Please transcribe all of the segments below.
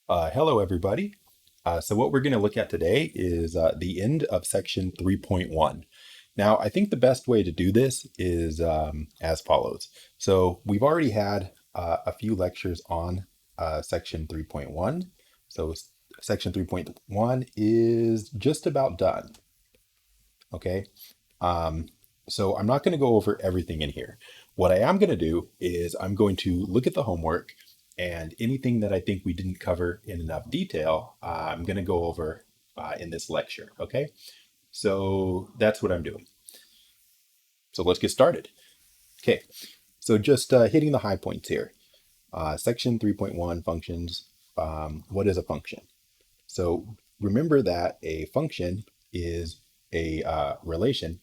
Hello, everybody. So what we're going to look at today is the end of section 3.1. Now, I think the best way to do this is as follows. So we've already had a few lectures on section 3.1. So section 3.1 is just about done. Okay. Um, so I'm not going to go over everything in here. What I am going to do is I'm going to look at the homework and anything that I think we didn't cover in enough detail, I'm going to go over in this lecture. Okay. So that's what I'm doing. So let's get started. Okay. So just hitting the high points here. Section 3.1 functions. What is a function? So remember that a function is a relation,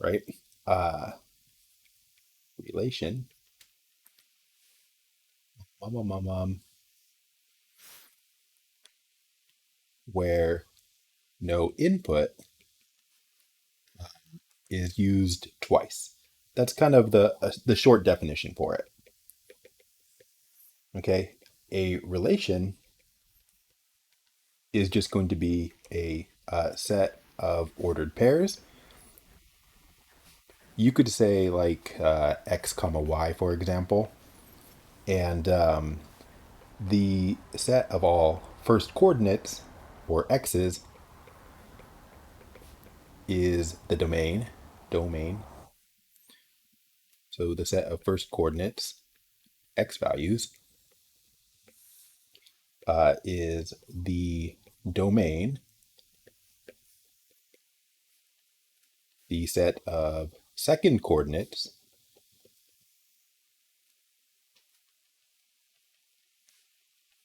right? Uh, relation where no input is used twice. That's kind of the short definition for it. Okay, a relation is just going to be a set of ordered pairs. You could say like x comma y, for example, and the set of all first coordinates or x's is the domain. So the set of first coordinates x values is the domain. The set of second coordinates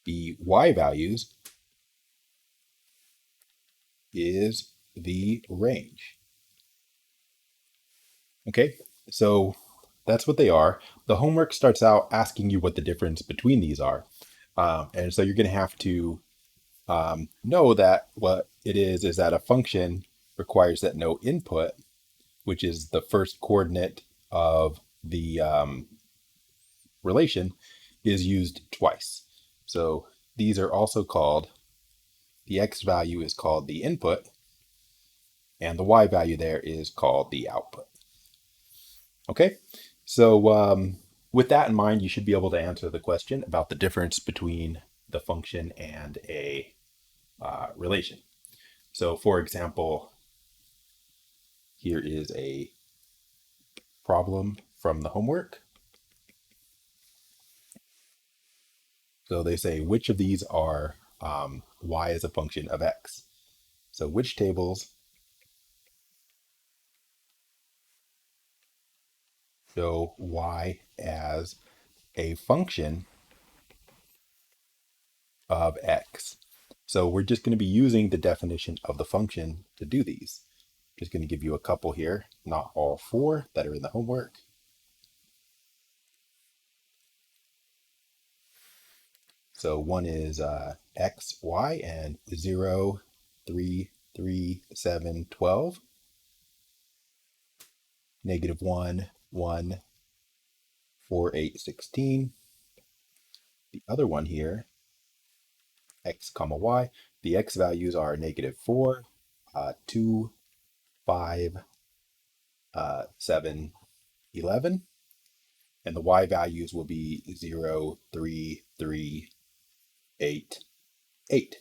the y values is the range. Okay, so that's what they are. The homework starts out asking you what the difference between these are. And so you're going to have to know that what it is that a function requires that no input, which is the first coordinate of the relation, is used twice. So these are also called, the x value is called the input, and the y value there is called the output. Okay, so with that in mind, you should be able to answer the question about the difference between the function and a relation. So for example, here is a problem from the homework. So they say, which of these are y as a function of x? So which tables show y as a function of x? So we're just going to be using the definition of the function to do these. Just going to give you a couple here, not all four that are in the homework. So one is x, y, and 0, 3, 3, 7, 12. Negative 1, 1, 4, 8, 16. The other one here, x comma y, the x values are negative 4, 2, 5, 7, 11. And the y values will be 0, 3, 3, 8, 8.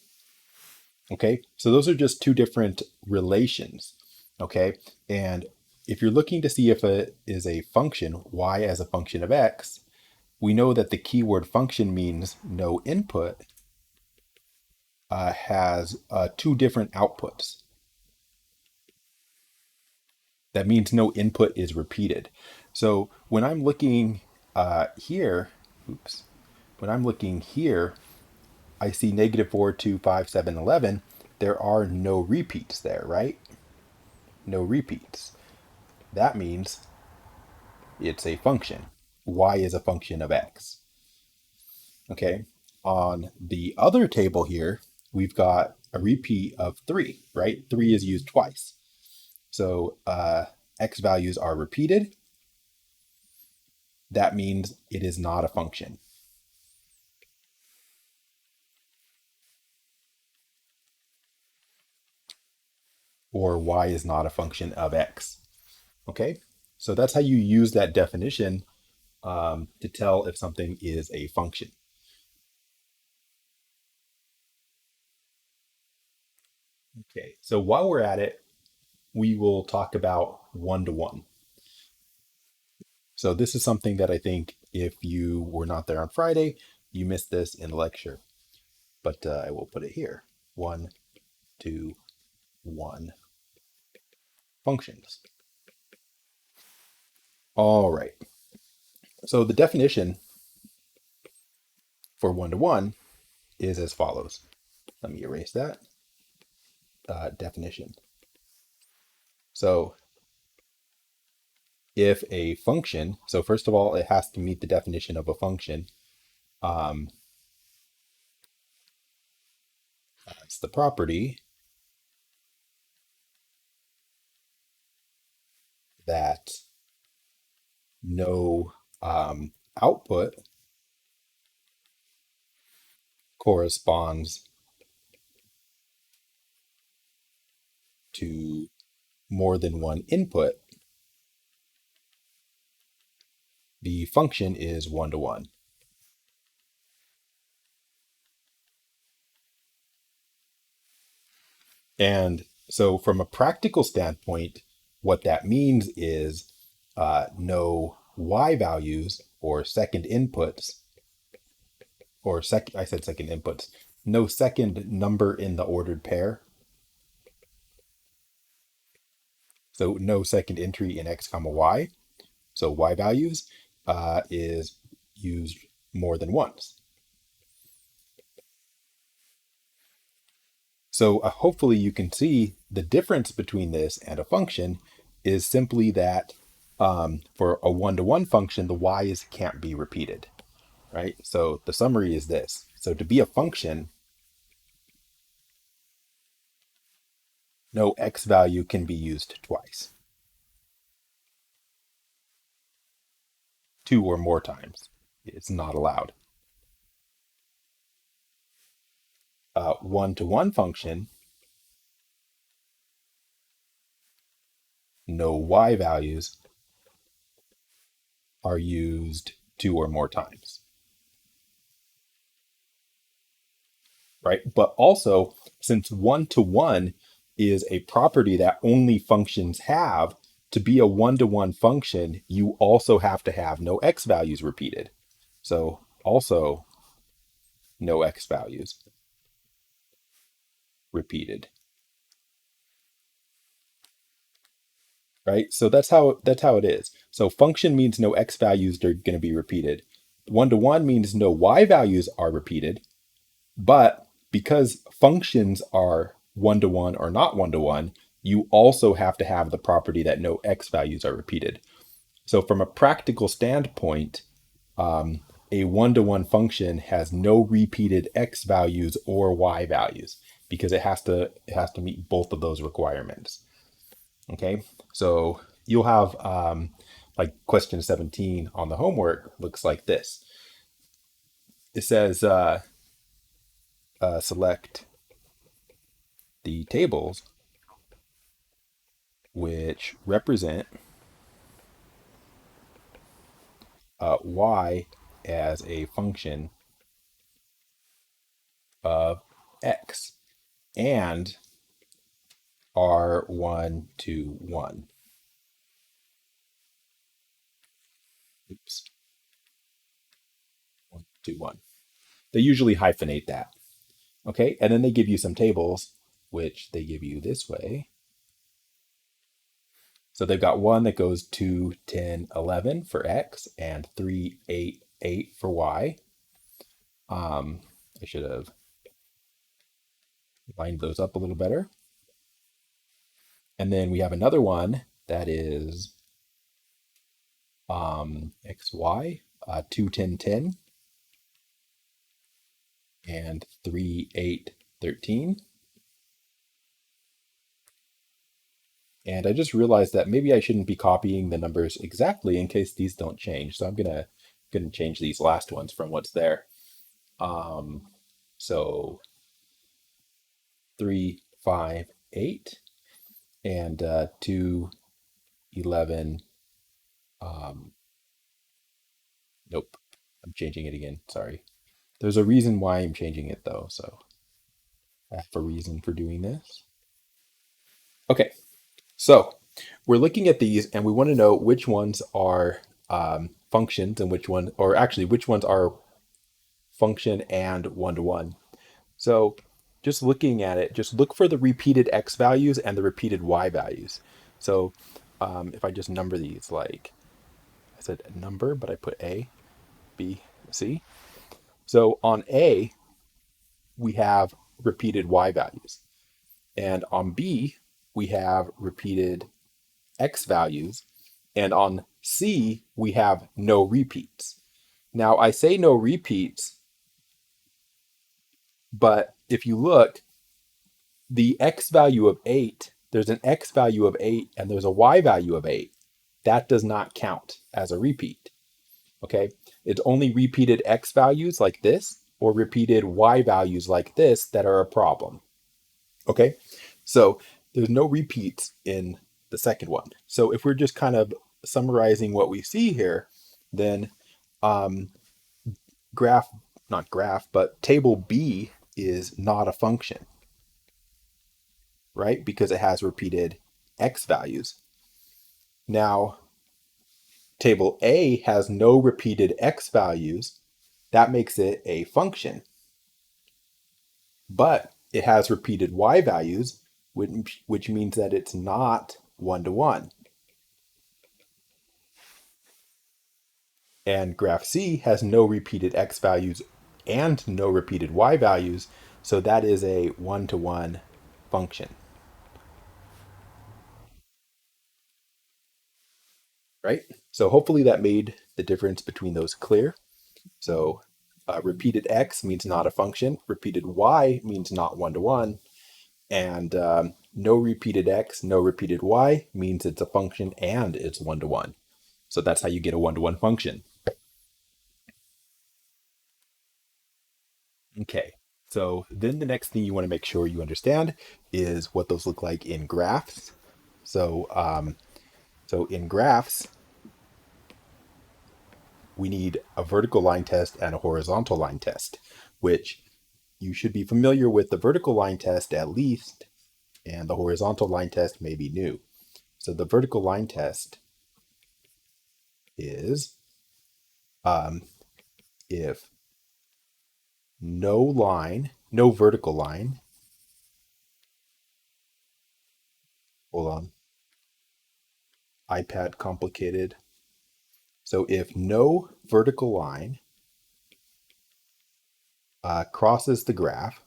Okay, so those are just two different relations. Okay, and if you're looking to see if it is a function, y as a function of x, we know that the keyword function means no input has two different outputs. That means no input is repeated. So when I'm looking here, oops, when I'm looking here, I see negative 4, 2, 5, 7, 11. There are no repeats there, right? No repeats. That means it's a function. Y is a function of x. Okay. On the other table here, we've got a repeat of 3, right? 3 is used twice. So x values are repeated. That means it is not a function. or y is not a function of x. Okay, so that's how you use that definition to tell if something is a function. Okay, so while we're at it, we will talk about one-to-one. So this is something that I think if you were not there on Friday, you missed this in the lecture, but I will put it here. One, two, one functions. All right. So the definition for one-to-one is as follows. Let me erase that definition. So if a function, so first of all, it has to meet the definition of a function. It's the property that no output corresponds to more than one input. The function is one-to-one. And so, from a practical standpoint, what that means is no y values or second inputs, or I said second inputs, no second number in the ordered pair. So, no second entry in x comma y. So, y values is used more than once. So hopefully you can see the difference between this and a function is simply that for a one-to-one function, the y's can't be repeated, right? So the summary is this. So to be a function, no x value can be used twice, two or more times. It's not allowed. One-to-one function, no y values are used two or more times. Right? But also, since one-to-one is a property that only functions have, to be a one-to-one function, you also have to have no x values repeated. So also no x values repeated. Right? So that's how it is. So function means no x values are going to be repeated. One-to-one means no y values are repeated. But because functions are one-to-one or not one-to-one, you also have to have the property that no x values are repeated. So from a practical standpoint, a one-to-one function has no repeated x values or y values because it has to meet both of those requirements. Okay, so you'll have like question 17 on the homework looks like this. It says select the tables which represent y as a function of x and are 1 to 1. Oops, 1 to 1. They usually hyphenate that. Okay, and then they give you some tables, which they give you this way. So they've got one that goes 2, 10, 11 for x and 3, 8, 8 for y. I should have lined those up a little better. And then we have another one that is xy, 2, 10, 10, and 3, 8, 13. And I just realized that maybe I shouldn't be copying the numbers exactly in case these don't change. So I'm gonna change these last ones from what's there. So 3, 5, 8. and 2, 11. Um, nope, I'm changing it again. Sorry. There's a reason why I'm changing it though, so I have a reason for doing this. Okay, so we're looking at these and we want to know which ones are functions and which one, or actually which ones are function and one-to-one. So just looking at it, just look for the repeated x values and the repeated y values. So if I just number these, like I said number, but I put A, B, C. So on A, we have repeated y values. And on B, we have repeated x values. And on C, we have no repeats. Now, I say no repeats, but if you look, the x value of 8, there's an x value of 8 and there's a y value of 8. That does not count as a repeat. Okay? It's only repeated x values like this or repeated y values like this that are a problem. Okay? So there's no repeats in the second one. So if we're just kind of summarizing what we see here, then um, graph, not graph, but table B is not a function, right? Because it has repeated x values. Now, table A has no repeated x values. That makes it a function, but it has repeated y values, which means that it's not one-to-one. And graph C has no repeated x values and no repeated y values, so that is a one-to-one function, right? So hopefully that made the difference between those clear. So repeated x means not a function, repeated y means not one-to-one, and no repeated x, no repeated y means it's a function and it's one-to-one. So that's how you get a one-to-one function. Okay, so then the next thing you want to make sure you understand is what those look like in graphs. So in graphs, we need a vertical line test and a horizontal line test, which you should be familiar with the vertical line test at least, and the horizontal line test may be new. So the vertical line test is if no vertical line, hold on, iPad complicated. So if no vertical line crosses the graph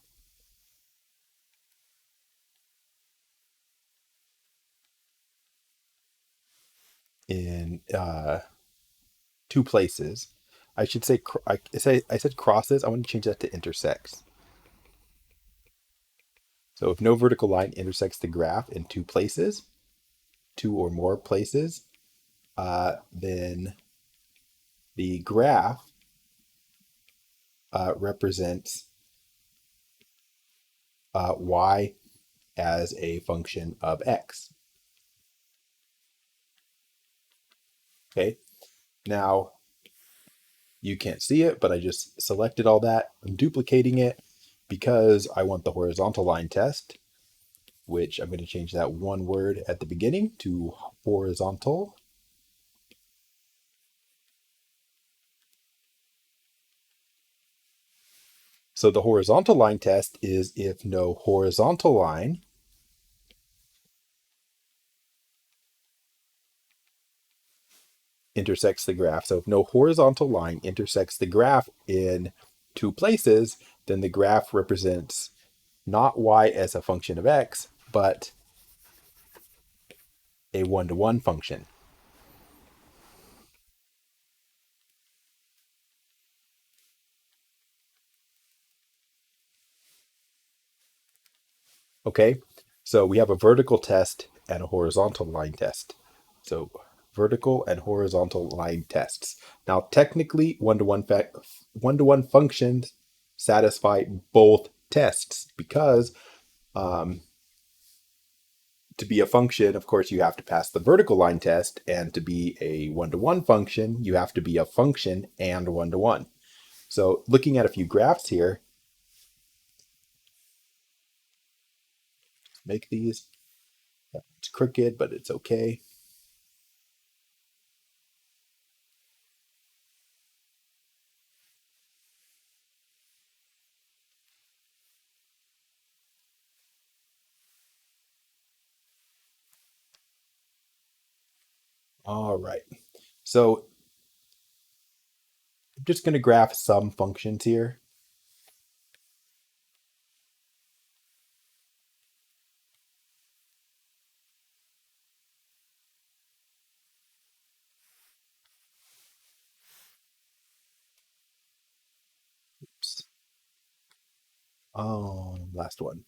in two places, I should say, I said crosses, I want to change that to intersects. So if no vertical line intersects the graph in two places, two or more places, then the graph represents y as a function of x. Okay, now you can't see it, but I just selected all that. I'm duplicating it because I want the horizontal line test, which I'm going to change that one word at the beginning to horizontal. So the horizontal line test is if no horizontal line intersects the graph. So if no horizontal line intersects the graph in two places, then the graph represents not y as a function of x, but a one-to-one function. Okay, so we have a vertical test and a horizontal line test. So vertical and horizontal line tests. Now, technically, one-to-one functions satisfy both tests because to be a function, of course, you have to pass the vertical line test, and to be a one-to-one function, you have to be a function and one-to-one. So looking at a few graphs here, make these. It's crooked, but it's okay. All right. So I'm just going to graph some functions here. Oops. Oh, last one.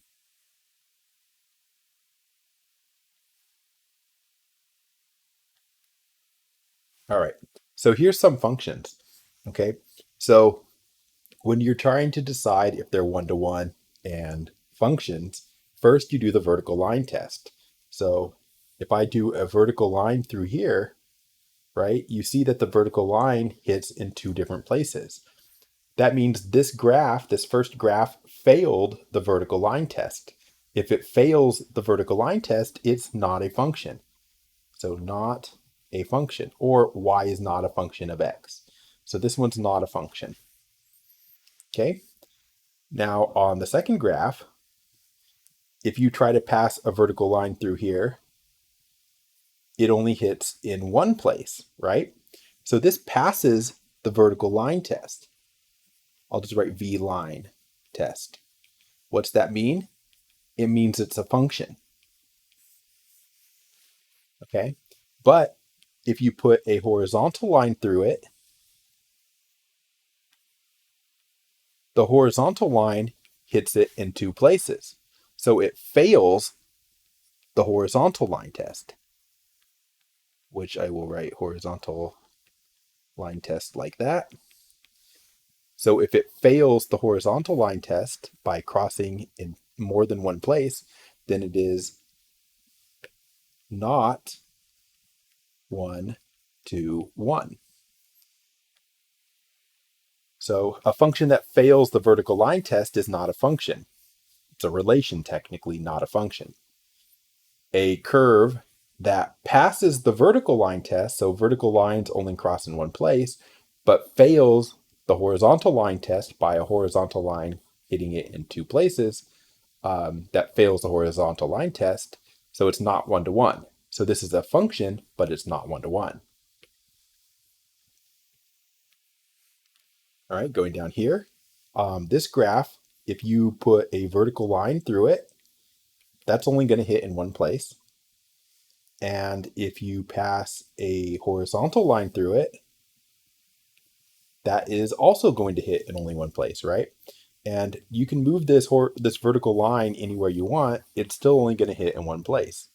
All right. So here's some functions. Okay. So when you're trying to decide if they're one-to-one and functions, first you do the vertical line test. So if I do a vertical line through here, right, you see that the vertical line hits in two different places. That means this graph, this first graph, failed the vertical line test. If it fails the vertical line test, it's not a function. So not a function, or y is not a function of x. So this one's not a function. Okay. Now on the second graph, if you try to pass a vertical line through here, it only hits in one place, right? So this passes the vertical line test. I'll just write v line test. What's that mean? It means it's a function. Okay. But if you put a horizontal line through it, the horizontal line hits it in two places. So it fails the horizontal line test, which I will write horizontal line test like that. So if it fails the horizontal line test by crossing in more than one place, then it is not 1 to 1. So a function that fails the vertical line test is not a function. It's a relation, technically, not a function. A curve that passes the vertical line test, so vertical lines only cross in one place, but fails the horizontal line test by a horizontal line hitting it in two places, that fails the horizontal line test, so it's not one-to-one. So this is a function, but it's not one-to-one. All right, going down here, this graph, if you put a vertical line through it, that's only going to hit in one place. And if you pass a horizontal line through it, that is also going to hit in only one place, right? And you can move this vertical line anywhere you want. It's still only going to hit in one place.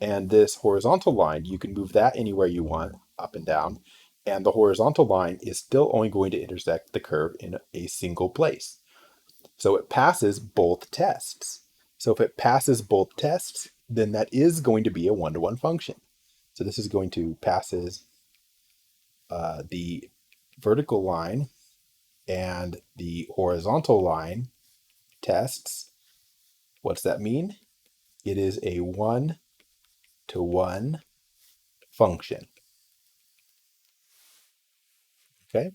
And this horizontal line, you can move that anywhere you want, up and down. And the horizontal line is still only going to intersect the curve in a single place. So it passes both tests. So if it passes both tests, then that is going to be a one-to-one function. So this is going to passes the vertical line and the horizontal line tests. What's that mean? It is a one-to-one function. Okay.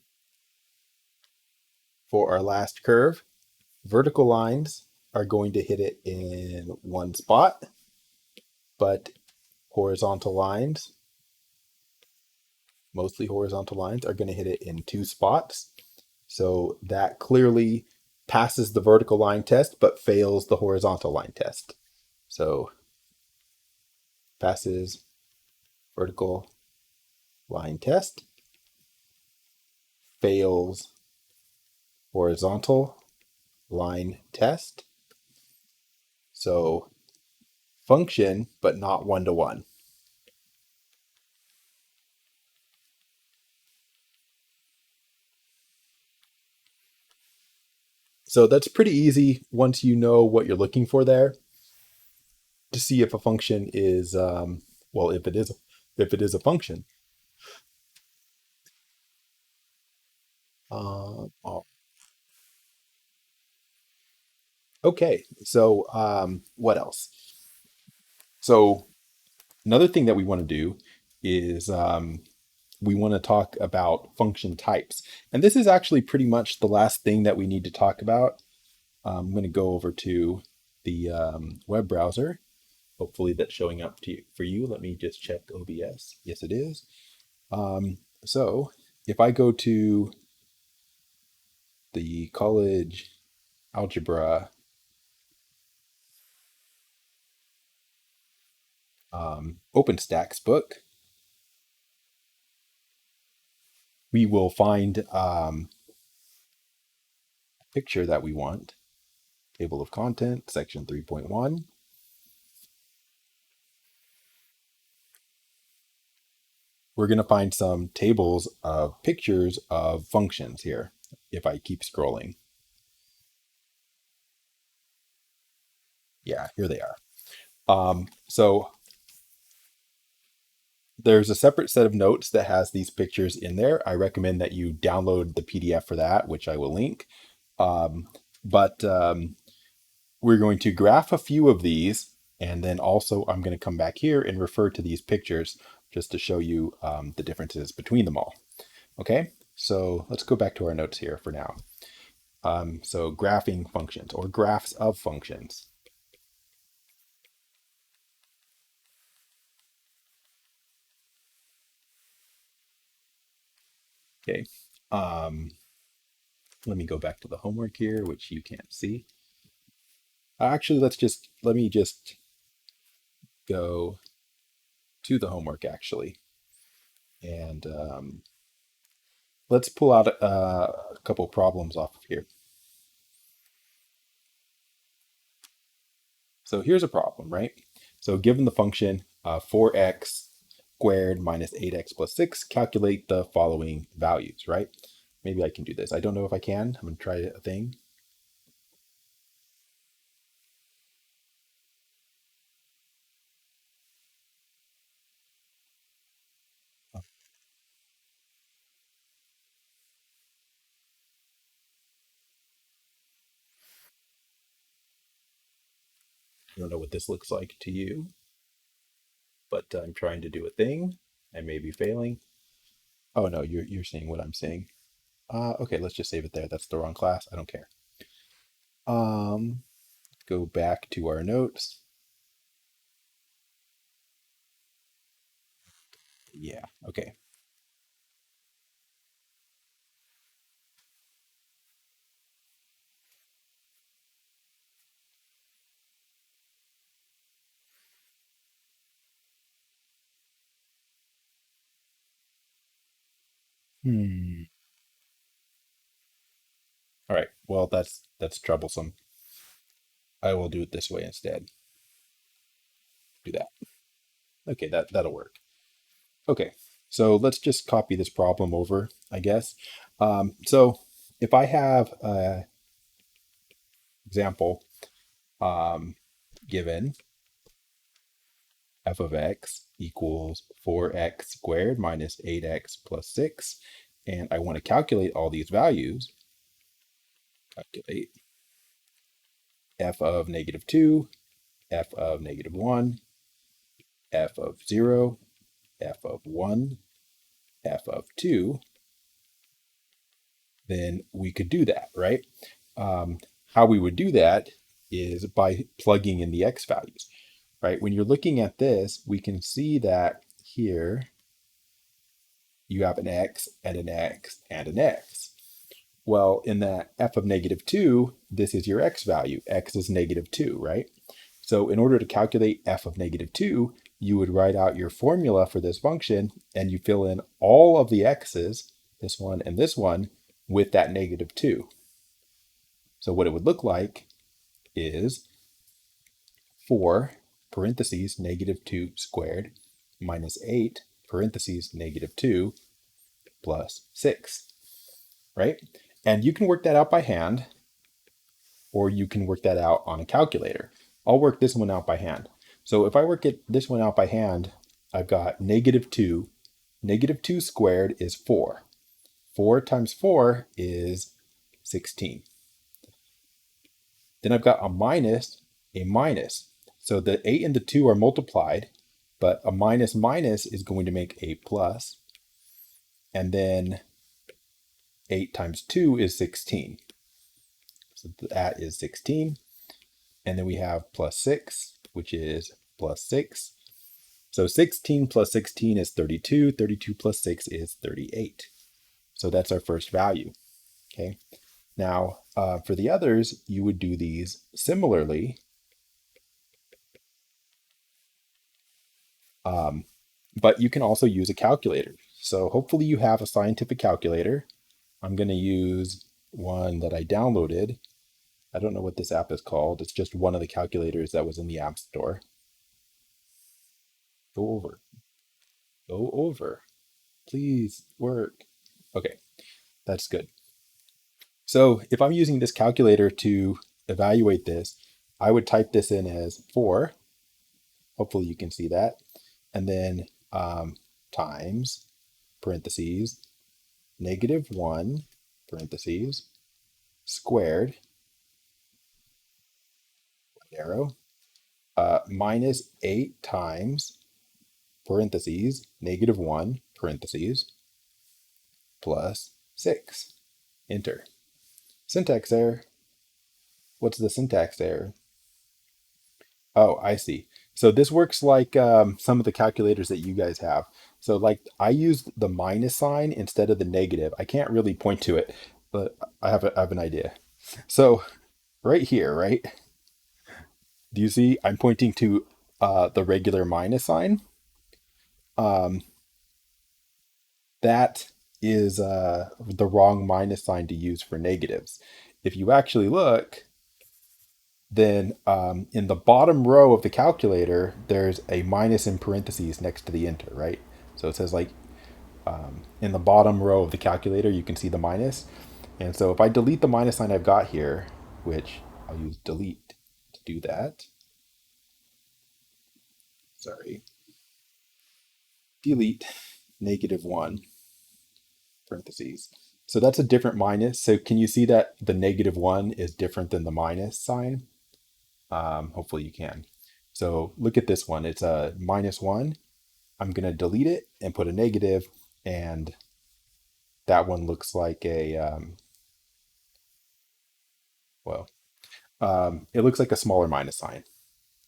For our last curve, vertical lines are going to hit it in one spot, but horizontal lines, mostly horizontal lines, are going to hit it in two spots. So that clearly passes the vertical line test, but fails the horizontal line test. So passes vertical line test, fails horizontal line test. So function, but not one-to-one. So that's pretty easy once you know what you're looking for there. to see if a function is, well, if it is a function. Oh, okay, so what else? So another thing that we want to do is we want to talk about function types. And this is actually pretty much the last thing that we need to talk about. I'm going to go over to the web browser. Hopefully that's showing up to you, for you. Let me just check OBS. Yes, it is. So if I go to the college algebra OpenStax book, we will find a picture that we want. Table of content, section 3.1. We're going to find some tables of pictures of functions here if I keep scrolling. Yeah, here they are. So there's a separate set of notes that has these pictures in there. I recommend that you download the PDF for that, which I will link. Um, but we're going to graph a few of these, and then also I'm going to come back here and refer to these pictures just to show you the differences between them all. Okay, so let's go back to our notes here for now. So graphing functions or graphs of functions. Okay. Um, Let me go back to the homework here, which you can't see. Actually, let me just go to the homework actually, and let's pull out a couple problems off of here. So here's a problem, right? So given the function 4x squared minus 8x plus 6, calculate the following values, right? Maybe I can do this. I don't know if I can. I'm going to try a thing. I don't know what this looks like to you, but I'm trying to do a thing. I may be failing. Oh no, you're seeing what I'm seeing. Okay, let's just save it there. That's the wrong class. I don't care. Um, go back to our notes. Yeah, okay. Hmm. All right. Well, that's troublesome. I will do it this way instead. Do that. Okay, that'll work. Okay. So let's just copy this problem over, I guess. So if I have an example um, given f of x equals 4x squared minus 8x plus 6, and I want to calculate all these values, calculate f of negative 2, f of negative 1, f of 0, f of 1, f of 2, then we could do that, right? Um, how we would do that is by plugging in the x values, right? When you're looking at this, we can see that here you have an x and an x and an x. Well, in that f of negative 2, this is your x value. X is negative 2, right? So in order to calculate f of negative 2, you would write out your formula for this function and you fill in all of the x's, this one and this one, with that negative 2. So what it would look like is 4 parentheses negative 2 squared minus 8 parentheses negative 2 plus 6, right? And you can work that out by hand, or you can work that out on a calculator. I'll work this one out by hand. So if I work it this one out by hand, I've got negative 2. Negative 2 squared is 4. 4 times 4 is 16. Then I've got a minus, a minus. So the 8 and the 2 are multiplied, but a minus minus is going to make a plus. And then 8 times 2 is 16. So that is 16. And then we have plus 6, which is plus 6. So 16 plus 16 is 32. 32 plus 6 is 38. So that's our first value. Okay. Now, for the others, you would do these similarly. But you can also use a calculator. So hopefully you have a scientific calculator. I'm going to use one that I downloaded. I don't know what this app is called. It's just one of the calculators that was in the App Store. Go over. Go over. Please work. Okay, that's good. So if I'm using this calculator to evaluate this, I would type this in as 4. Hopefully you can see that. And then times, parentheses, negative 1, parentheses, squared, arrow, minus 8 times, parentheses, negative 1, parentheses, plus 6. Enter. Syntax error. What's the syntax error? Oh, I see. So this works like some of the calculators that you guys have. So like I used the minus sign instead of the negative. I can't really point to it, but I have an idea. So right here, right? Do you see I'm pointing to the regular minus sign? Um, that is the wrong minus sign to use for negatives. If you actually look, then in the bottom row of the calculator, there's a minus in parentheses next to the enter, right? So it says like in the bottom row of the calculator, you can see the minus. And so if I delete the minus sign I've got here, which I'll use delete to do that. Sorry. Delete negative 1 parentheses. So that's a different minus. So can you see that the negative 1 is different than the minus sign? Hopefully you can. So look at this one. It's a minus 1. I'm going to delete it and put a negative, and that one looks like a, well, it looks like a smaller minus sign.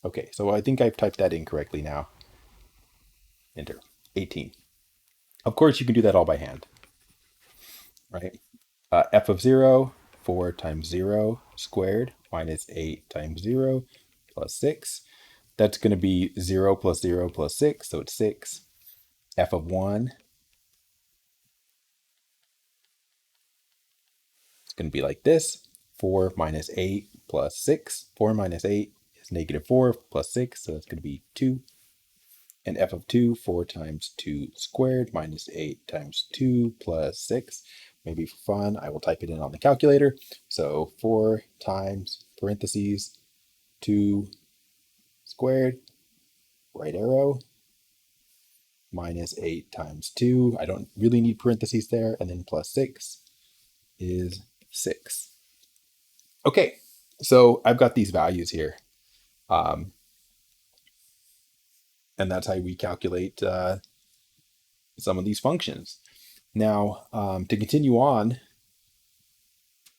Okay, so I think I've typed that in correctly now. Enter. 18. Of course, you can do that all by hand, right? F of 0, 4 times 0 squared minus 8 times 0 plus 6. That's going to be 0 plus 0 plus 6, so it's 6. F of 1, it's going to be like this. 4 minus 8 plus 6. 4 minus 8 is negative 4 plus 6, so that's going to be 2. And f of 2, 4 times 2 squared minus 8 times 2 plus 6. Maybe for fun, I will type it in on the calculator. So 4 times parentheses 2 squared, right arrow, minus 8 times 2. I don't really need parentheses there. And then plus 6 is 6. Okay, so I've got these values here. And that's how we calculate some of these functions. Now, to continue on,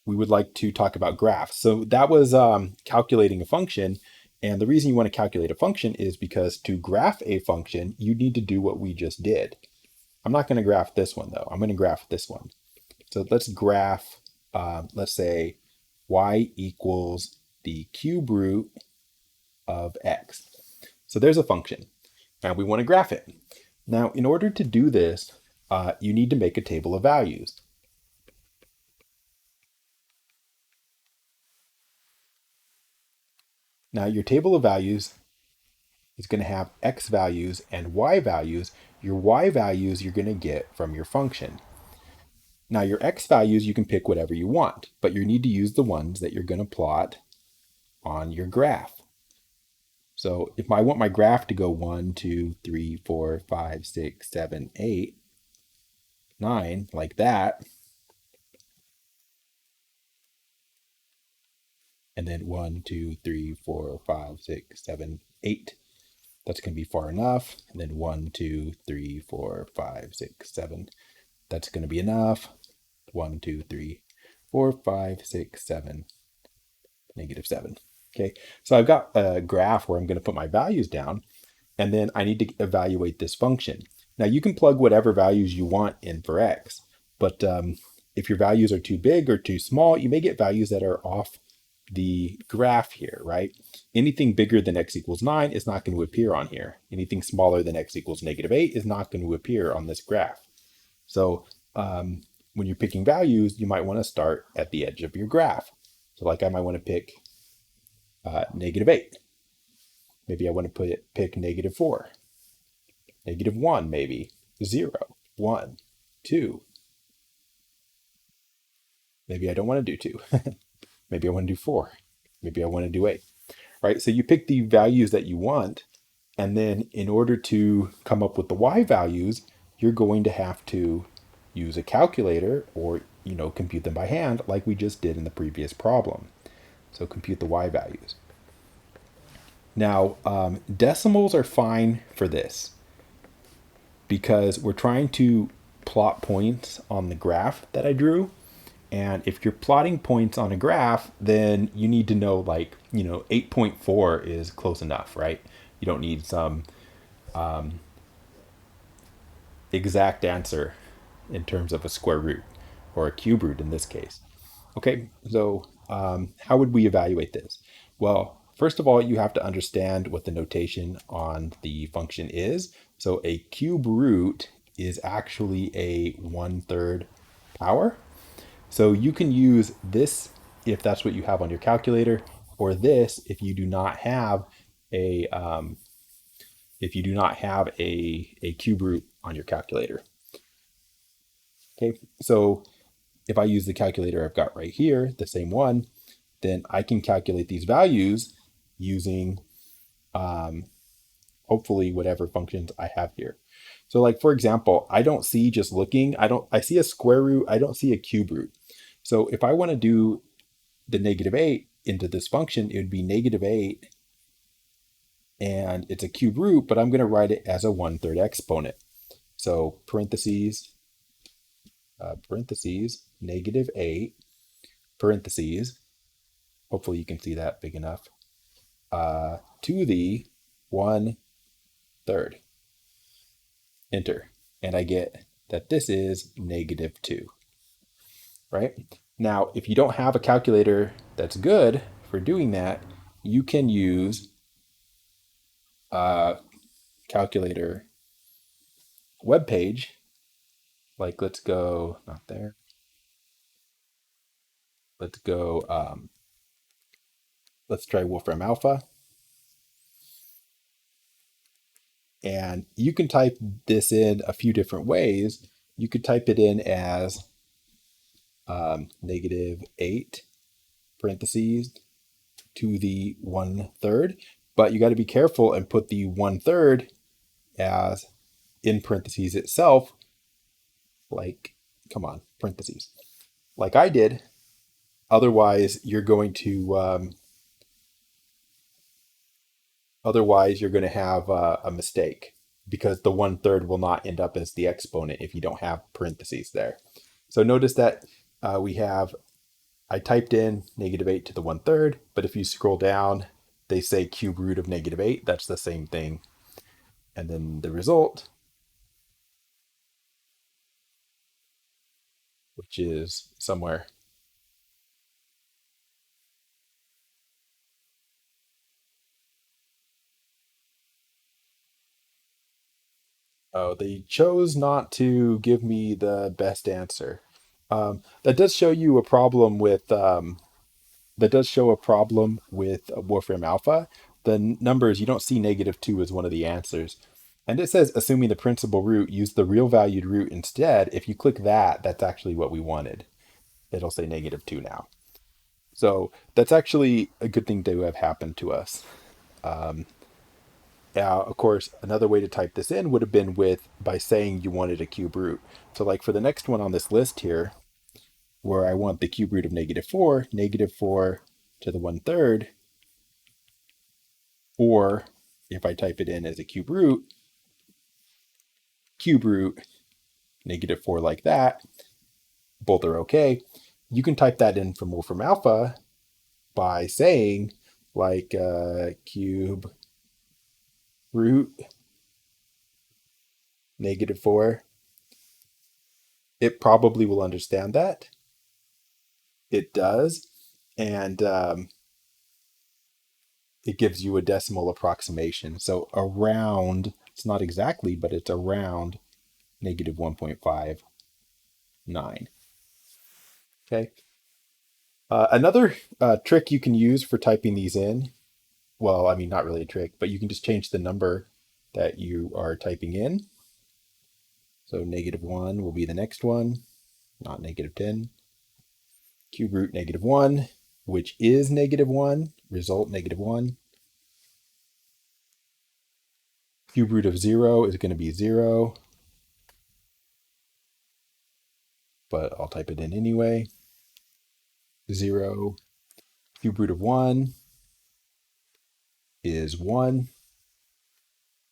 we would like to talk about graphs. So that was calculating a function. And the reason you want to calculate a function is because to graph a function, you need to do what we just did. I'm not going to graph this one, though. I'm going to graph this one. So let's graph, let's say, y equals the cube root of x. So there's a function, and we want to graph it. Now, in order to do this, you need to make a table of values. Now, your table of values is going to have x values and y values. Your y values you're going to get from your function. Now, your x values, you can pick whatever you want, but you need to use the ones that you're going to plot on your graph. So if I want my graph to go 1, 2, 3, 4, 5, 6, 7, 8, 9, like that, and then 1, 2, 3, 4, 5, 6, 7, 8. That's going to be far enough. And then 1, 2, 3, 4, 5, 6, 7. That's going to be enough. 1, 2, 3, 4, 5, 6, 7, -7. Okay, so I've got a graph where I'm going to put my values down, and then I need to evaluate this function. Now you can plug whatever values you want in for x, but if your values are too big or too small, you may get values that are off the graph here, right? Anything bigger than x equals 9 is not going to appear on here. Anything smaller than x equals -8 is not going to appear on this graph. So when you're picking values, you might want to start at the edge of your graph. So like I might want to pick -8. Maybe I want to pick -4, -1, maybe 0, 1, 2. Maybe I don't want to do 2. Maybe I want to do 4. Maybe I want to do 8. Right? So you pick the values that you want, and then in order to come up with the y values, you're going to have to use a calculator or compute them by hand like we just did in the previous problem. So compute the y values. Now, decimals are fine for this because we're trying to plot points on the graph that I drew. And if you're plotting points on a graph, then you need to know 8.4 is close enough, right? You don't need some exact answer in terms of a square root or a cube root in this case. Okay, so how would we evaluate this? Well, first of all, you have to understand what the notation on the function is. So a cube root is actually a 1/3 power. So you can use this if that's what you have on your calculator, or this if you do not have a a cube root on your calculator. Okay, so if I use the calculator I've got right here, the same one, then I can calculate these values using hopefully whatever functions I have here. So like, for example, I don't see, just looking, I see a square root, I don't see a cube root. So if I want to do the -8 into this function, it would be -8, and it's a cube root, but I'm going to write it as a 1/3 exponent. So parentheses, -8, parentheses, hopefully you can see that big enough, to the 1/3, enter. And I get that this is -2, right? Now, if you don't have a calculator that's good for doing that, you can use a calculator web page. Like, let's go, not there. Let's go, let's try Wolfram Alpha. And you can type this in a few different ways. You could type it in as -8, parentheses, to the 1/3. But you got to be careful and put the 1/3 as in parentheses itself. Like, come on, parentheses. Like I did. Otherwise, you're going to have a mistake, because the 1/3 will not end up as the exponent if you don't have parentheses there. So notice that I typed in -8 to the 1/3, but if you scroll down, they say cube root of -8. That's the same thing. And then the result, which is somewhere. Oh, they chose not to give me the best answer. That does show you a problem with Wolfram Alpha. The numbers, you don't see -2 as one of the answers. And it says, assuming the principal root, use the real valued root instead. If you click that, that's actually what we wanted. It'll say -2 now. So that's actually a good thing to have happened to us. Of course, another way to type this in would have been by saying you wanted a cube root. So like for the next one on this list here, where I want the cube root of negative 4 to the 1/3, or if I type it in as a cube root -4 like that, both are okay. You can type that in from Wolfram Alpha by saying like cube root -4. It probably will understand that. It does. And it gives you a decimal approximation. So around, it's not exactly, but it's around -1.59. Okay. Another trick you can use for typing these in, well, I mean, not really a trick, but you can just change the number that you are typing in. So -1 will be the next one, not -10. Cube root -1, which is -1, result -1. Cube root of 0 is going to be 0, but I'll type it in anyway. 0. Cube root of 1 is 1.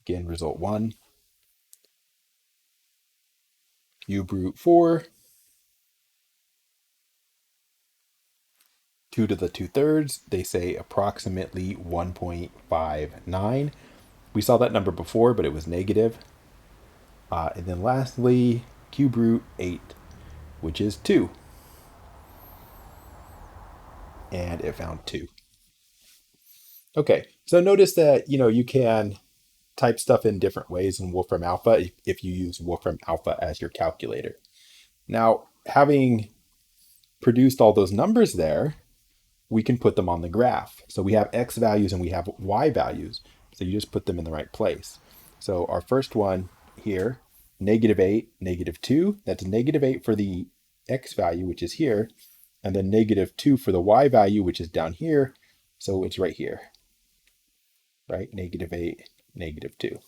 Again, result 1. Cube root 4, 2 to the 2/3, they say approximately 1.59. We saw that number before, but it was negative. And then lastly, cube root 8, which is 2. And it found 2. Okay, so notice that, you can type stuff in different ways in Wolfram Alpha if you use Wolfram Alpha as your calculator. Now, having produced all those numbers there, we can put them on the graph. So we have x values and we have y values. So you just put them in the right place. So our first one here, -8, -2, that's -8 for the x value, which is here, and then -2 for the y value, which is down here. So it's right here, right? -8, -2.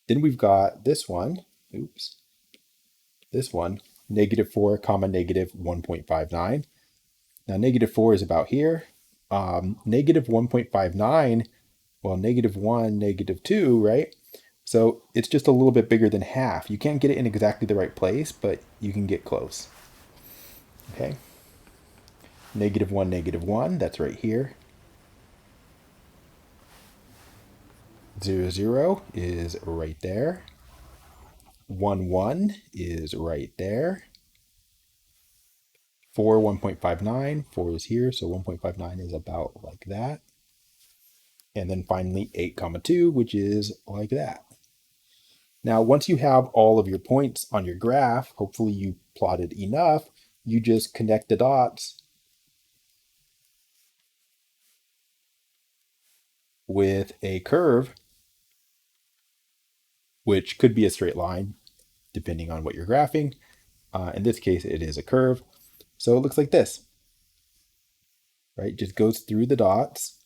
Then we've got this one, this one, -4, -1.59. Now, -4 is about here. -1.59, well, -1, -2, right? So it's just a little bit bigger than half. You can't get it in exactly the right place, but you can get close. Okay. -1, -1, that's right here. 0, 0 is right there. 1, 1 is right there. 4, 1.59, 4 is here, so 1.59 is about like that. And then finally 8, 2, which is like that. Now, once you have all of your points on your graph, hopefully you plotted enough, you just connect the dots with a curve, which could be a straight line, depending on what you're graphing. In this case, it is a curve. So it looks like this, right? It just goes through the dots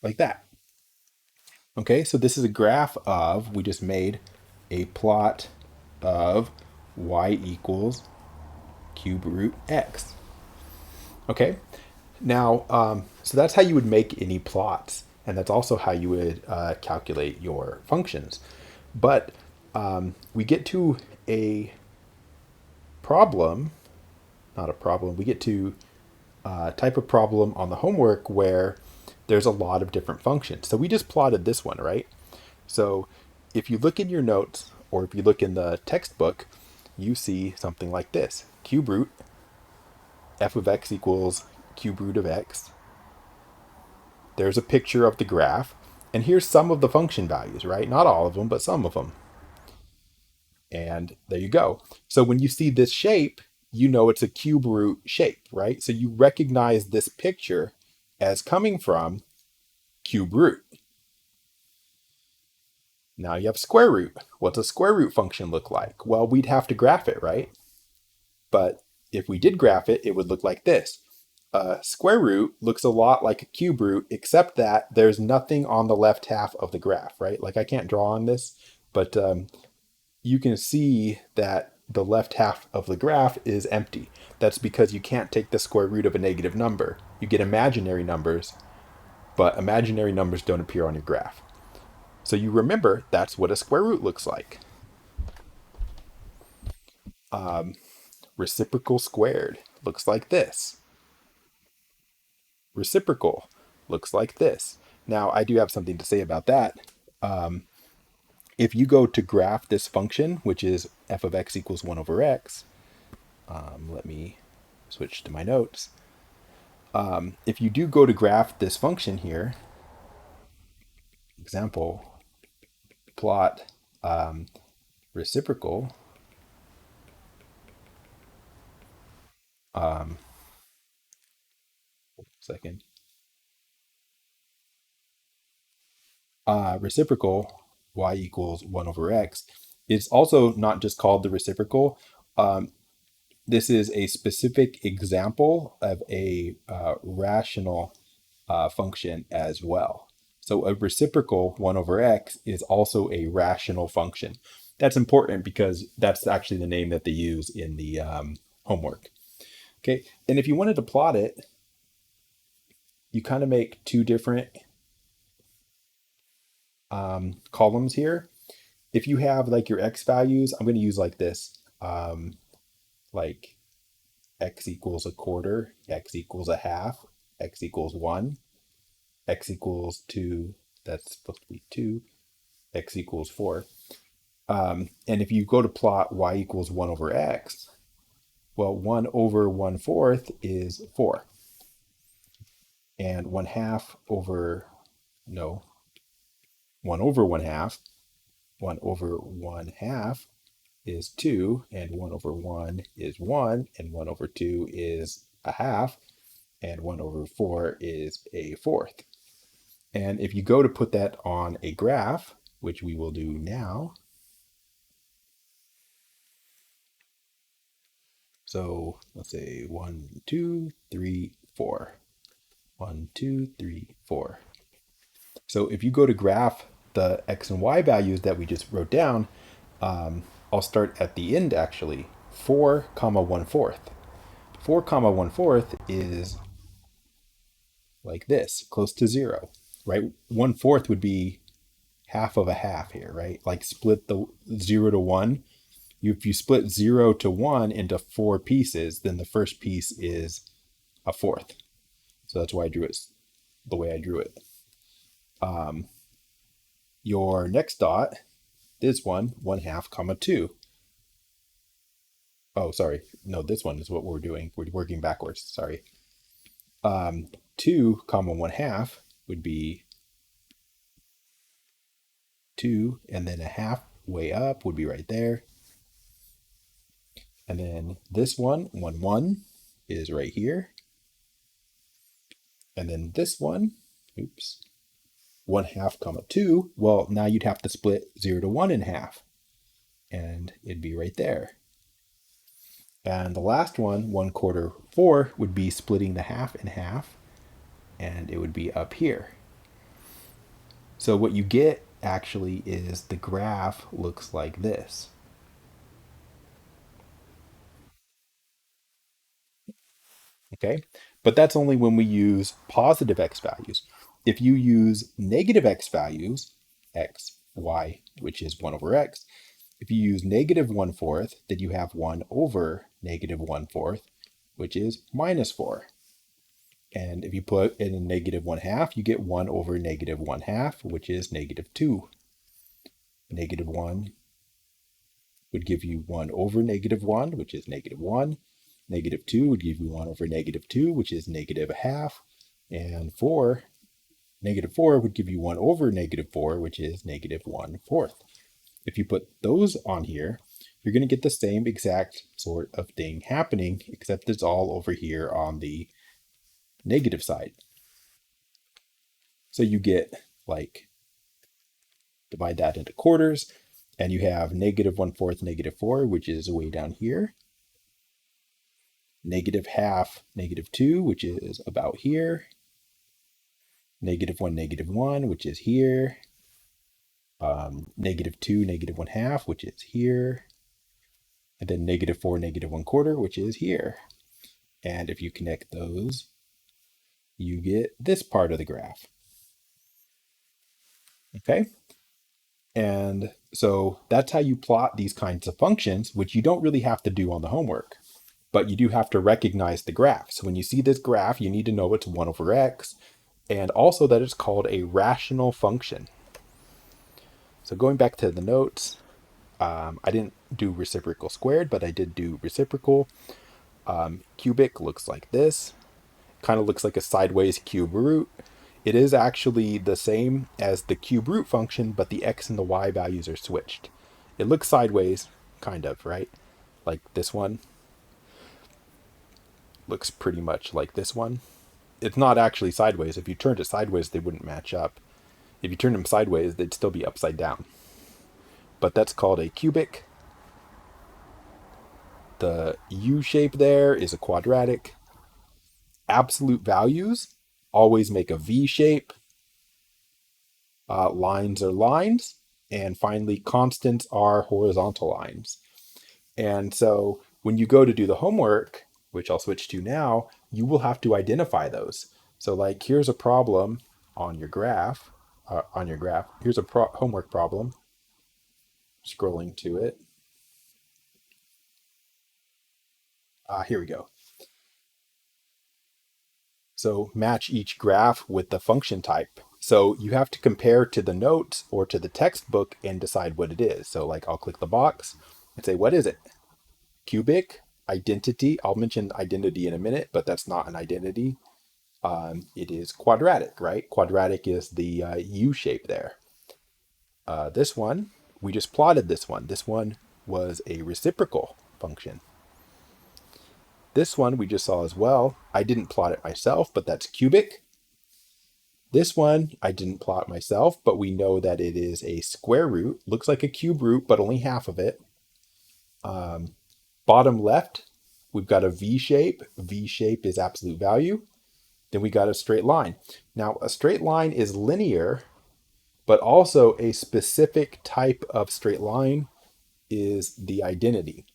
like that. Okay, so this is a graph of, we just made a plot of y equals cube root x. Okay, now, so that's how you would make any plots, and that's also how you would calculate your functions. But we get to a problem, not a problem, we get to a type of problem on the homework where there's a lot of different functions. So we just plotted this one, right? So if you look in your notes, or if you look in the textbook, you see something like this. Cube root, f of x equals cube root of x. There's a picture of the graph, and here's some of the function values, right? Not all of them, but some of them. And there you go. So when you see this shape, you know it's a cube root shape, right? So you recognize this picture as coming from cube root. Now you have square root. What's a square root function look like? Well, we'd have to graph it, right? But if we did graph it, it would look like this. A square root looks a lot like a cube root, except that there's nothing on the left half of the graph, right? Like I can't draw on this, but you can see that the left half of the graph is empty. That's because you can't take the square root of a negative number. You get imaginary numbers, but imaginary numbers don't appear on your graph. So you remember that's what a square root looks like. Reciprocal squared looks like this. Reciprocal looks like this. Now, I do have something to say about that. If you go to graph this function, which is f of x equals 1 over x, let me switch to my notes. If you do go to graph this function here, example, plot reciprocal, second, reciprocal y equals 1 over x, it's also not just called the reciprocal. This is a specific example of a rational function as well. So a reciprocal 1 over x is also a rational function. That's important because that's actually the name that they use in the homework. Okay, and if you wanted to plot it, you kind of make two different columns here. If you have like your x values, I'm going to use like this, like x equals a quarter, x equals a half, x equals 1, x equals 2, that's supposed to be 2, x equals 4. And if you go to plot y equals 1 over x, well, 1 over 1/4 is 4. And 1/2 over, no, 1 over 1/2, 1 over 1/2 is 2, and 1 over 1 is 1, and 1 over 2 is a half, and 1 over 4 is a fourth. And if you go to put that on a graph, which we will do now, so let's say 1, 2, 3, 4. 1, 2, 3, 4. So if you go to graph the x and y values that we just wrote down, I'll start at the end actually. 4 comma 1/4. 4 comma 1/4 is like this, close to 0, right? 1/4 would be half of a half here, right? Like split the 0 to 1. If you split 0 to 1 into 4 pieces, then the first piece is a fourth. So that's why I drew it the way I drew it. Your next dot, this one, 1/2 comma 2. Oh, sorry. No, this one is what we're doing. We're working backwards. Sorry. 2 comma 1/2 would be 2, and then a half way up would be right there. And then this one, 1, 1, is right here. And then this one, oops, 1/2 comma 2. Well, now you'd have to split 0 to 1 in half, and it'd be right there. And the last one, 1/4 4, would be splitting the half in half, and it would be up here. So what you get actually is the graph looks like this. Okay, but that's only when we use positive x values. If you use negative x values, x, y, which is 1 over x, if you use negative 1/4, then you have 1 over negative 1/4, which is minus 4. And if you put in a negative 1/2, you get 1 over negative 1/2, which is negative 2. Negative 1 would give you 1 over negative 1, which is negative 1. Negative 2 would give you 1 over negative 2, which is negative a half. And negative 4 would give you 1 over negative 4, which is negative 1/4. If you put those on here, you're going to get the same exact sort of thing happening, except it's all over here on the negative side. So you get like, divide that into quarters, and you have negative 1/4, negative 4, which is way down here. negative half, negative 2, which is about here, negative 1, negative 1, which is here, negative 2, negative 1 half, which is here, and then negative 4, negative 1 quarter, which is here. And if you connect those, you get this part of the graph. Okay? And so that's how you plot these kinds of functions, which you don't really have to do on the homework, but you do have to recognize the graph. So when you see this graph, you need to know it's 1 over x, and also that it's called a rational function. So going back to the notes, I didn't do reciprocal squared, but I did do reciprocal. Cubic looks like this. Kind of looks like a sideways cube root. It is actually the same as the cube root function, but the x and the y values are switched. It looks sideways, kind of, right? Like this one looks pretty much like this one. It's not actually sideways. If you turned it sideways, they wouldn't match up. If you turned them sideways, they'd still be upside down. But that's called a cubic. The U shape there is a quadratic. Absolute values always make a V shape. Lines are lines. And finally, constants are horizontal lines. And so when you go to do the homework, which I'll switch to now, you will have to identify those. So like here's a problem on your graph. Here's a homework problem. Scrolling to it. Here we go. So match each graph with the function type. So you have to compare to the notes or to the textbook and decide what it is. So like I'll click the box and say, what is it? Cubic, identity. I'll mention identity in a minute, but that's not an identity. It is quadratic, right? Quadratic is the U shape there. This one, we just plotted this one. This one was a reciprocal function. This one we just saw as well. I didn't plot it myself, but that's cubic. This one I didn't plot myself, but we know that it is a square root. Looks like a cube root, but only half of it. Bottom left, we've got a V shape. V shape is absolute value. Then we got a straight line. Now, a straight line is linear, but also a specific type of straight line is the identity.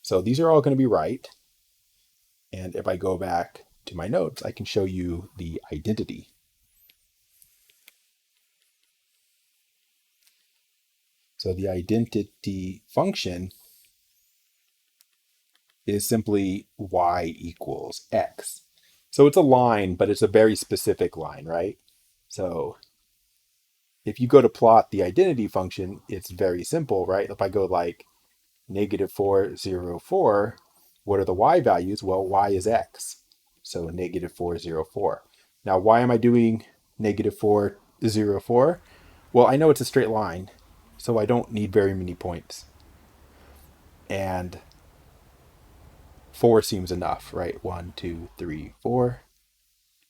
So these are all going to be right. And if I go back to my notes, I can show you the identity. So the identity function is simply y equals x. So it's a line, but it's a very specific line, right? So if you go to plot the identity function, it's very simple, right? If I go like negative 4, 0, 4, what are the y values? Well, y is x. So negative 4, 0, 4. Now, why am I doing negative 4, 0, 4? Well, I know it's a straight line, so I don't need very many points. And 4 seems enough, right? 1, 2, 3, 4.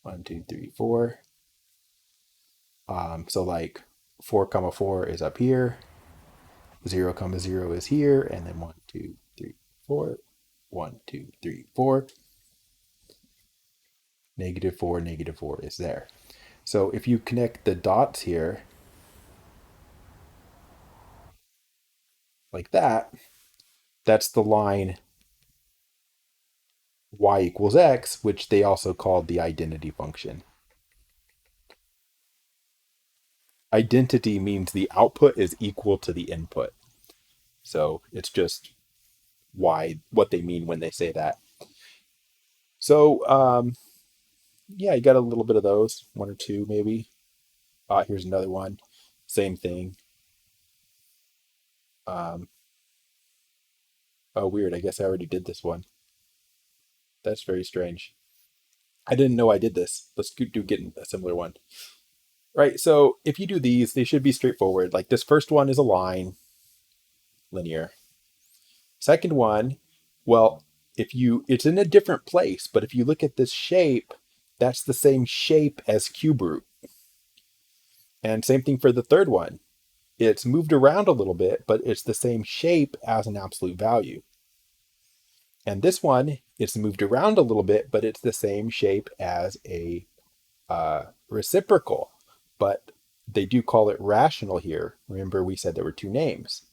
1, 2, 3, 4. So like 4 comma 4 is up here. 0 comma 0 is here. And then 1, 2, 3, 4. 1, 2, 3, 4. Negative 4, negative 4 is there. So if you connect the dots here, like that, that's the line y equals x, which they also called the identity function. Identity means the output is equal to the input. So it's just what they mean when they say that. So yeah, you got a little bit of those, one or two maybe. Here's another one, same thing. Oh, weird. I guess I already did this one. That's very strange. I didn't know I did this. Let's do get a similar one. Right. So if you do these, they should be straightforward. Like this first one is a line, linear. Second one, well, it's in a different place, but if you look at this shape, that's the same shape as cube root. And same thing for the third one. It's moved around a little bit, but it's the same shape as an absolute value. And this one, it's moved around a little bit, but it's the same shape as a reciprocal. But they do call it rational here. Remember, we said there were two names.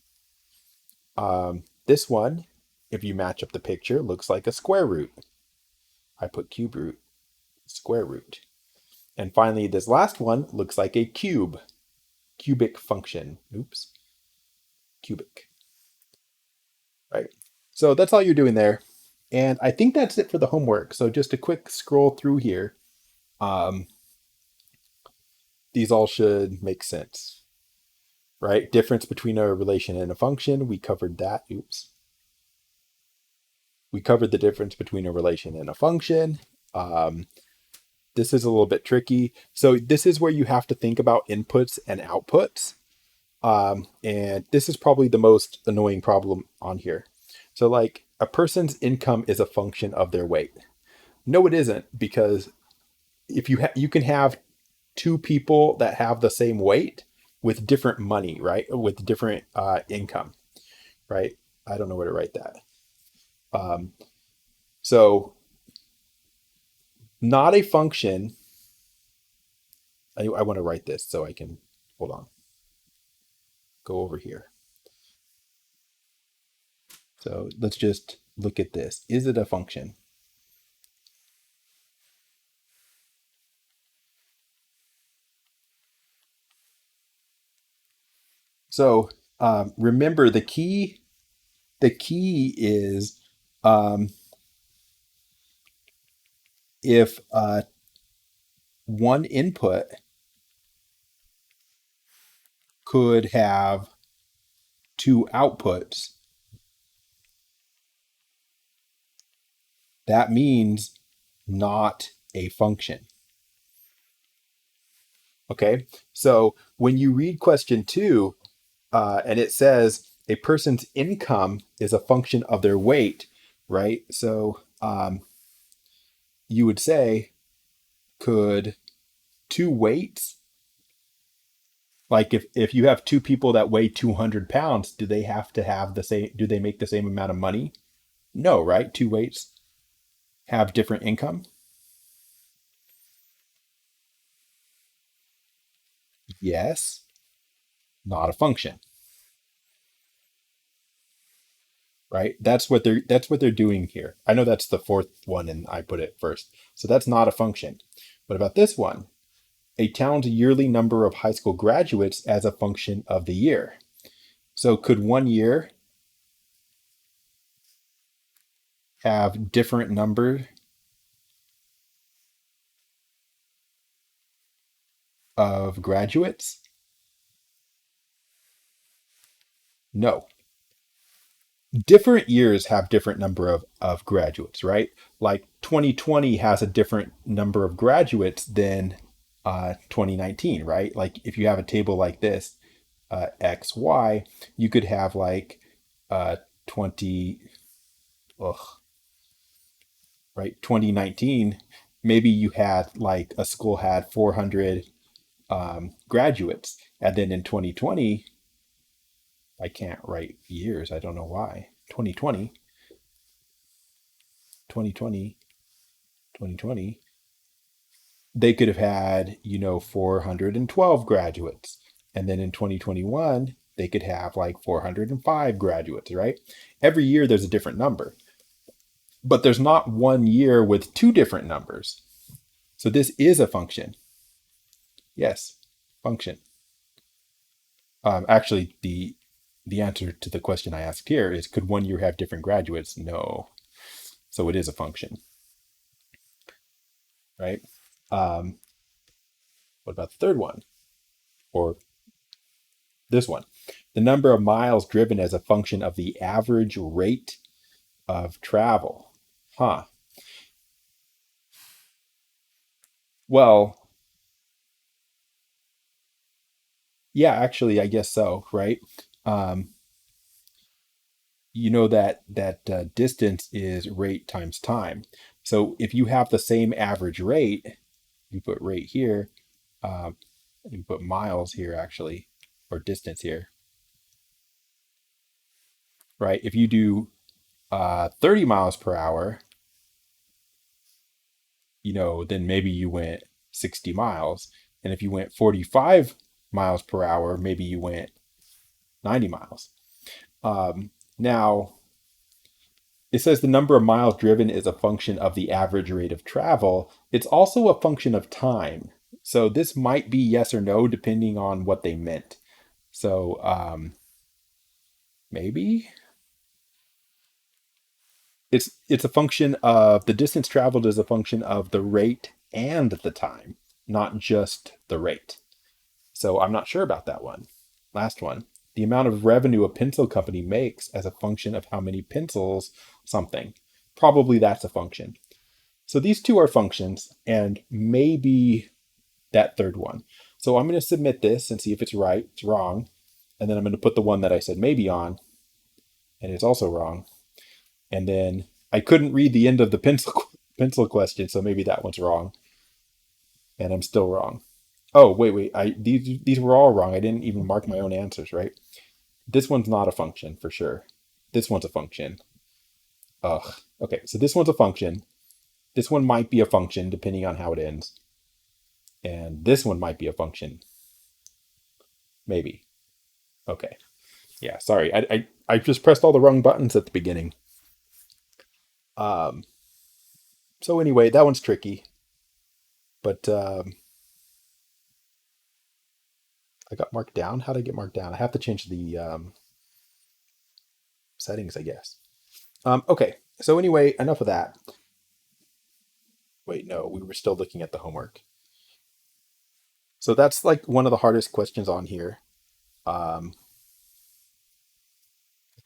This one, if you match up the picture, looks like a square root. I put cube root, square root. And finally, this last one looks like a cube, cubic function. Oops, cubic, right? So that's all you're doing there. And I think that's it for the homework. So just a quick scroll through here. Um, these all should make sense, right? Difference between a relation and a function. We covered that. Oops. We covered the difference between a relation and a function. Um, this is a little bit tricky. So this is where you have to think about inputs and outputs. And this is probably the most annoying problem on here. So like a person's income is a function of their weight. No, it isn't, because if you can have two people that have the same weight with different money, right? With different income, right? I don't know where to write that. Um, so not a function. I want to write this so I can hold on. Go over here. So let's just look at this. Is it a function? So remember the key. The key is um, if one input could have two outputs, that means not a function. Okay, so when you read question two, and it says a person's income is a function of their weight, right? So you would say, could two weights, like if you have two people that weigh 200 pounds, do they have to have the same, do they make the same amount of money? No, right? Two weights have different income. Yes, not a function, right? That's what they're doing here. I know that's the fourth one and I put it first. So that's not a function. What about this one? A town's yearly number of high school graduates as a function of the year. So could one year have different number of graduates? No. Different years have different number of graduates, right? Like 2020 has a different number of graduates than 2019, right? Like if you have a table like this, X, Y, you could have like 20, ugh, right? 2019, maybe you had like a school had 400 graduates. And then in 2020, I can't write years. I don't know why. 2020, 2020, 2020, they could have had, 412 graduates. And then in 2021, they could have like 405 graduates, right? Every year there's a different number, but there's not one year with two different numbers. So this is a function. Yes, function. Actually, the answer to the question I asked here is, could one year have different graduates? No. So it is a function, right? Um, what about the third one? Or this one? The number of miles driven as a function of the average rate of travel. Huh. Well, yeah, actually, I guess so, right? Um, you know that distance is rate times time. So if you have the same average rate, you put rate here, um, you put miles here actually, or distance here, right? If you do 30 miles per hour, then maybe you went 60 miles. And if you went 45 miles per hour, maybe you went 90 miles. Now, it says the number of miles driven is a function of the average rate of travel. It's also a function of time. So this might be yes or no, depending on what they meant. So maybe it's a function of the distance traveled is a function of the rate and the time, not just the rate. So I'm not sure about that one. Last one. The amount of revenue a pencil company makes as a function of how many pencils something. Probably that's a function. So these two are functions, and maybe that third one. So I'm going to submit this and see if it's right, it's wrong, and then I'm going to put the one that I said maybe on, and it's also wrong. And then I couldn't read the end of the pencil question, so maybe that one's wrong, and I'm still wrong. Oh, wait. These were all wrong. I didn't even mark my own answers, right? This one's not a function for sure. This one's a function. Ugh. Okay, so this one's a function. This one might be a function depending on how it ends. And this one might be a function. Maybe. Okay. Yeah, sorry. I just pressed all the wrong buttons at the beginning. Um, so anyway, that one's tricky. But I got marked down. How did I get marked down? I have to change the settings, I guess. Okay. So anyway, enough of that. Wait, no, we were still looking at the homework. So that's like one of the hardest questions on here. I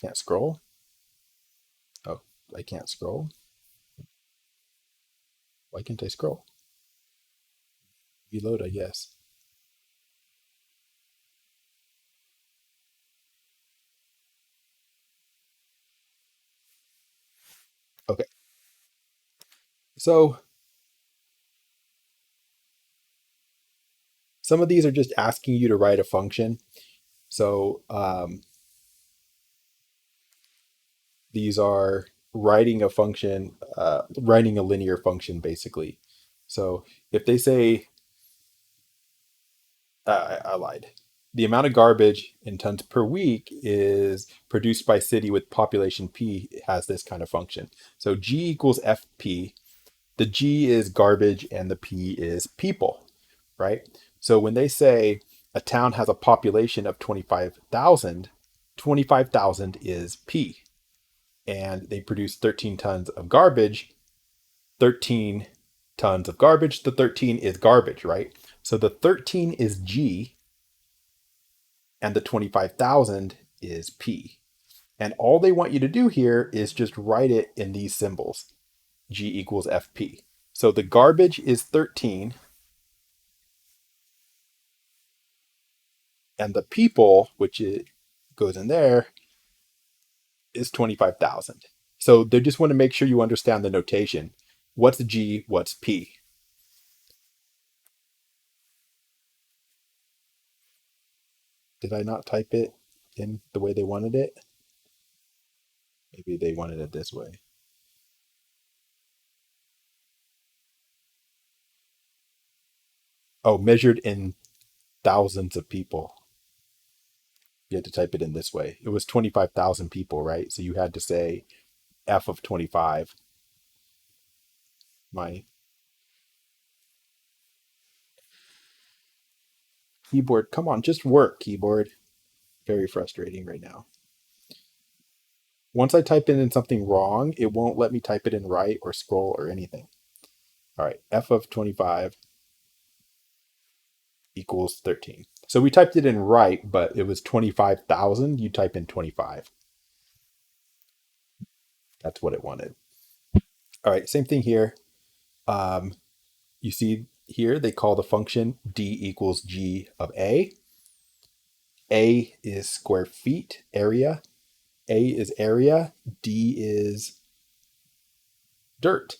can't scroll. Oh, I can't scroll. Why can't I scroll? Reload, I guess. Okay. So some of these are just asking you to write a function. So these are writing a function, writing a linear function, basically. So if they say, I lied. The amount of garbage in tons per week is produced by city with population P has this kind of function. So G equals FP. The G is garbage and the P is people, right? So when they say a town has a population of 25,000, 25,000 is P. And they produce 13 tons of garbage, 13 tons of garbage. The 13 is garbage, right? So the 13 is G and the 25,000 is P. And all they want you to do here is just write it in these symbols. G equals FP. So the garbage is 13 and the people, which it goes in there, is 25,000. So they just want to make sure you understand the notation. What's G, what's P? Did I not type it in the way they wanted it? Maybe they wanted it this way. Oh, measured in thousands of people. You had to type it in this way. It was 25,000 people, right? So you had to say F of 25. My keyboard, come on, just work, keyboard. Very frustrating right now. Once I type in something wrong, it won't let me type it in right or scroll or anything. All right, F of 25 equals 13. So we typed it in right, but it was 25,000. You type in 25. That's what it wanted. All right, same thing here. Um, you see here, they call the function D equals G of A. A is square feet, area. A is area. D is dirt.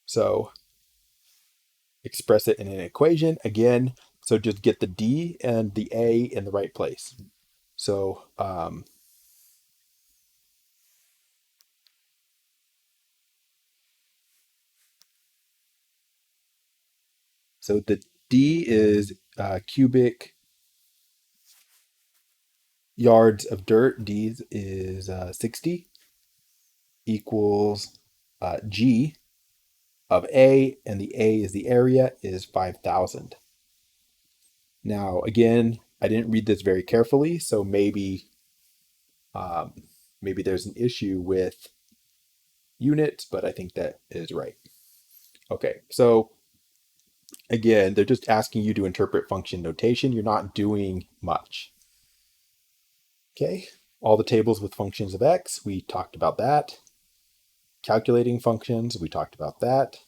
So express it in an equation again. So just get the D and the A in the right place. So So the D is cubic yards of dirt. D is 60 equals G of A, and the A is the area, is 5,000. Now, again, I didn't read this very carefully, so um, maybe there's an issue with units, but I think that is right. Okay, so again, they're just asking you to interpret function notation. You're not doing much. Okay, all the tables with functions of x, we talked about that. Calculating functions, we talked about that.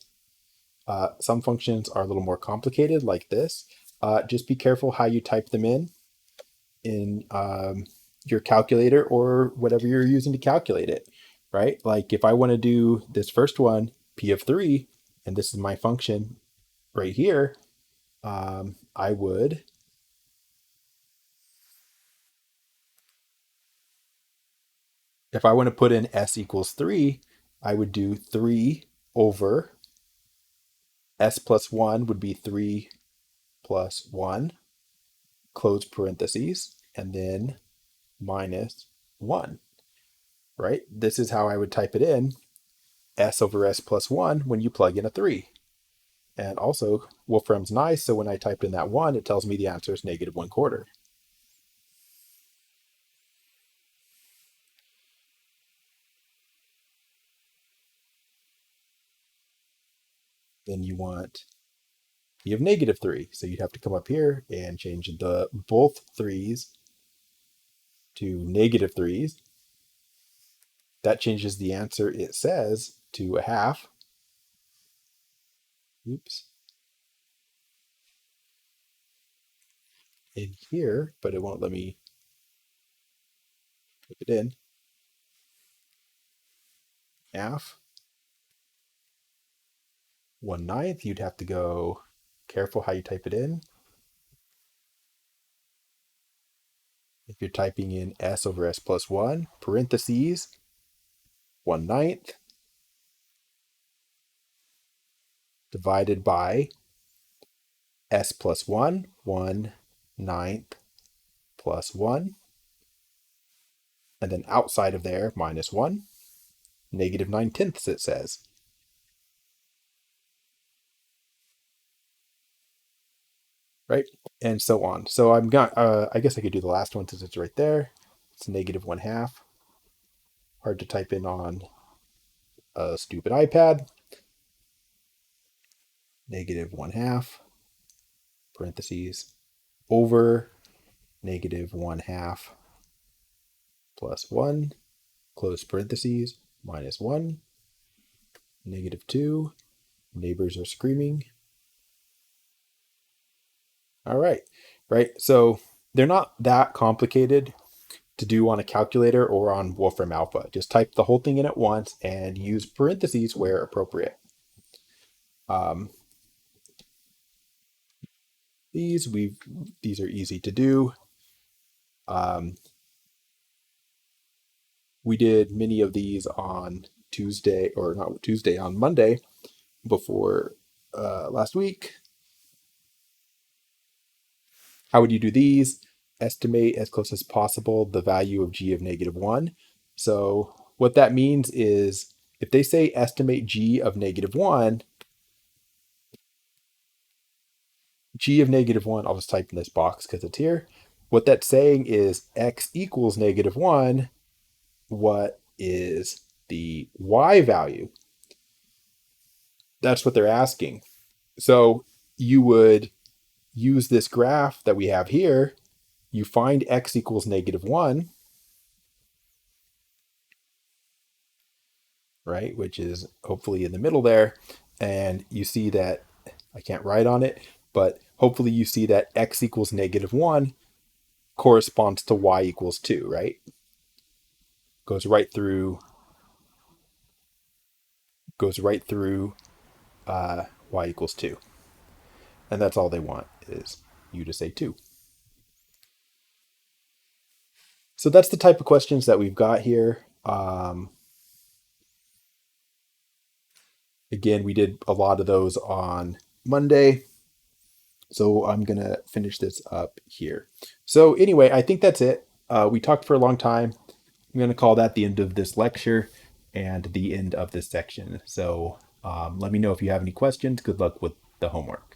Some functions are a little more complicated, like this. Just be careful how you type them in your calculator or whatever you're using to calculate it, right? Like if I want to do this first one, p of 3, and this is my function right here, I would, if I want to put in s equals 3, I would do 3 over s plus 1 would be 3 plus 1, close parentheses, and then minus 1, right? This is how I would type it in, s over s plus 1 when you plug in a 3. And also, Wolfram's nice, so when I typed in that 1, it tells me the answer is negative 1/4. Then you want p of negative 3. So you'd have to come up here and change the both 3's to negative 3's. That changes the answer, it says, to a half. Oops. In here, but it won't let me type it in. Half. 1/9. You'd have to go careful how you type it in. If you're typing in s over s plus 1, parentheses, 1/9 divided by s plus 1, 1/9 plus 1, and then outside of there, minus 1, negative 9/10 it says. Right? And so on. So I guess I could do the last one since it's right there. It's negative 1/2. Hard to type in on a stupid iPad. Negative 1/2, parentheses, over negative 1/2 plus 1, close parentheses, minus 1, negative 2. Neighbors are screaming. All right, right. So they're not that complicated to do on a calculator or on Wolfram Alpha. Just type the whole thing in at once and use parentheses where appropriate. Um, these are easy to do. We did many of these on Tuesday, or not Tuesday, on Monday before last week. How would you do these? Estimate as close as possible the value of g of negative 1. So what that means is if they say estimate g of negative 1, g of negative 1, I'll just type in this box because it's here. What that's saying is x equals negative 1. What is the y value? That's what they're asking. So you would use this graph that we have here. You find x equals negative 1, right? Which is hopefully in the middle there. And you see that, I can't write on it, but hopefully you see that x equals negative 1 corresponds to y equals 2, right? Goes right through y equals 2. And that's all they want, is you to say 2. So that's the type of questions that we've got here. Again, we did a lot of those on Monday. So I'm going to finish this up here. So anyway, I think that's it. We talked for a long time. I'm going to call that the end of this lecture and the end of this section. So let me know if you have any questions. Good luck with the homework.